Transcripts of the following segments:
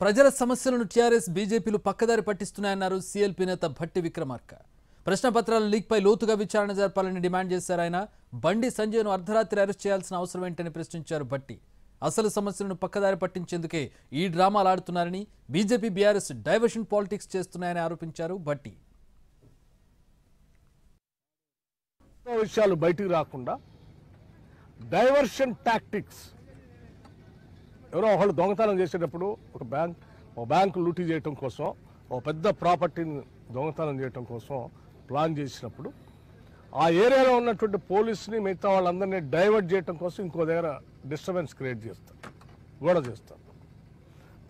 ప్రజల సమస్యలను టీఆర్ఎస్ బీజేపీలు పక్కదారి పట్టిస్తున్నాయన్నారు సీఎల్పీ నేత భట్టి విక్రమార్క. ప్రశ్నపత్రాల లీక్పై లోతుగా విచారణ జరపాలని డిమాండ్ చేశారు ఆయన. బండి సంజయ్ను అర్ధరాత్రి అరెస్ట్ చేయాల్సిన అవసరం ఏంటని ప్రశ్నించారు భట్టి. అసలు సమస్యలను పక్కదారి పట్టించేందుకే ఈ డ్రామాలు ఆడుతున్నారని, బీజేపీ బీఆర్ఎస్ డైవర్షన్ పాలిటిక్స్ చేస్తున్నాయని ఆరోపించారు భట్టి. విషయాలు బయటికి రాకుండా డైవర్షన్ టాక్టిక్స్, ఎవరో ఒకళ్ళు దొంగతనం చేసేటప్పుడు ఒక బ్యాంకు లూటీ చేయటం కోసం, ఒక పెద్ద ప్రాపర్టీని దొంగతనం చేయటం కోసం ప్లాన్ చేసినప్పుడు ఆ ఏరియాలో ఉన్నటువంటి పోలీసుని మిగతా వాళ్ళందరినీ డైవర్ట్ చేయటం కోసం ఇంకో దగ్గర డిస్టర్బెన్స్ క్రియేట్ చేస్తారు, గొడవ చేస్తారు.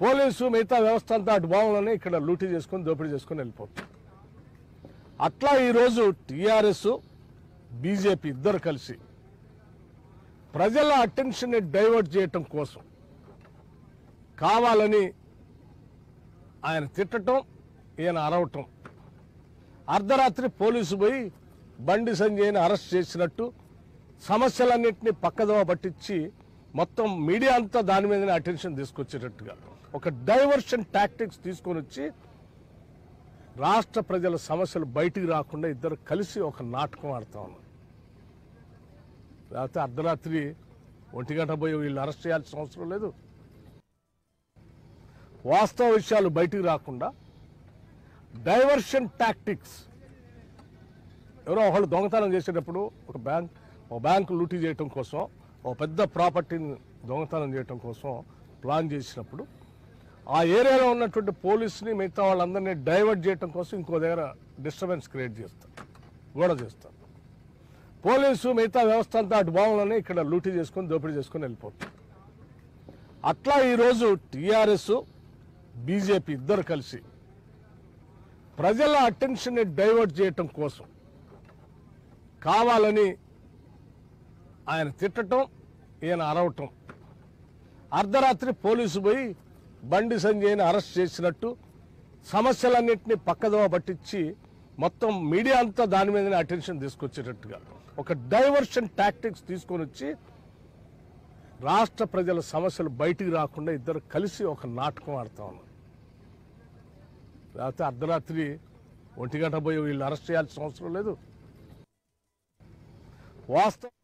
పోలీసు మిగతా వ్యవస్థ అంతా అటు బాగుందని ఇక్కడ లూటీ చేసుకొని దోపిడీ చేసుకొని వెళ్ళిపోతారు. అట్లా ఈరోజు టీఆర్ఎస్ బీజేపీ ఇద్దరు కలిసి ప్రజల అటెన్షన్ని డైవర్ట్ చేయటం కోసం కావాలని ఆయన తిట్టడం, ఈయన అరవటం, అర్ధరాత్రి పోలీసు పోయి బండి సంజయ్ని అరెస్ట్ చేసినట్టు సమస్యలన్నింటినీ పక్కదోవ పట్టించి మొత్తం మీడియా అంతా దాని మీదనే అటెన్షన్ తీసుకొచ్చేటట్టుగా ఒక డైవర్షన్ టాక్టిక్స్ తీసుకొని వచ్చి రాష్ట్ర ప్రజల సమస్యలు బయటికి రాకుండా ఇద్దరు కలిసి ఒక నాటకం ఆడుతూ ఉన్నారు. లేకపోతే అర్ధరాత్రి 1 గంట పోయి వీళ్ళు అరెస్ట్ చేయాల్సిన అవసరం లేదు. వాస్తవ విషయాలు బయటికి రాకుండా డైవర్షన్ టాక్టిక్స్, ఎవరో ఒకళ్ళు దొంగతనం చేసేటప్పుడు ఒక బ్యాంకు లూటీ చేయటం కోసం, ఒక పెద్ద ప్రాపర్టీని దొంగతనం చేయటం కోసం ప్లాన్ చేసినప్పుడు ఆ ఏరియాలో ఉన్నటువంటి పోలీసుని మిగతా వాళ్ళందరినీ డైవర్ట్ చేయటం కోసం ఇంకో దగ్గర డిస్టర్బెన్స్ క్రియేట్ చేస్తారు, గొడవ చేస్తారు. పోలీసు మిగతా వ్యవస్థ అంతా అటు బాగుందని ఇక్కడ లూటీ చేసుకొని దోపిడీ చేసుకొని వెళ్ళిపోతారు. అట్లా ఈరోజు టీఆర్ఎస్ బీజేపీ ఇద్దరు కలిసి ప్రజల అటెన్షన్ని డైవర్ట్ చేయటం కోసం కావాలని ఆయన తిట్టడం, ఈయన అరవటం, అర్ధరాత్రి పోలీసు పోయి బండి సంజయ్ని అరెస్ట్ చేసినట్టు సమస్యలన్నింటినీ పక్కదోవ పట్టించి మొత్తం మీడియా అంతా దాని మీదనే అటెన్షన్ తీసుకొచ్చేటట్టుగా ఒక డైవర్షన్ టాక్టిక్స్ తీసుకొని వచ్చి రాష్ట్ర ప్రజల సమస్యలు బయటికి రాకుండా ఇద్దరు కలిసి ఒక నాటకం ఆడుతూ ఉన్నారు. లేకపోతే అర్ధరాత్రి 1 గంట పోయి వీళ్ళు అరెస్ట్ చేయాల్సిన అవసరం లేదు. వాస్తవం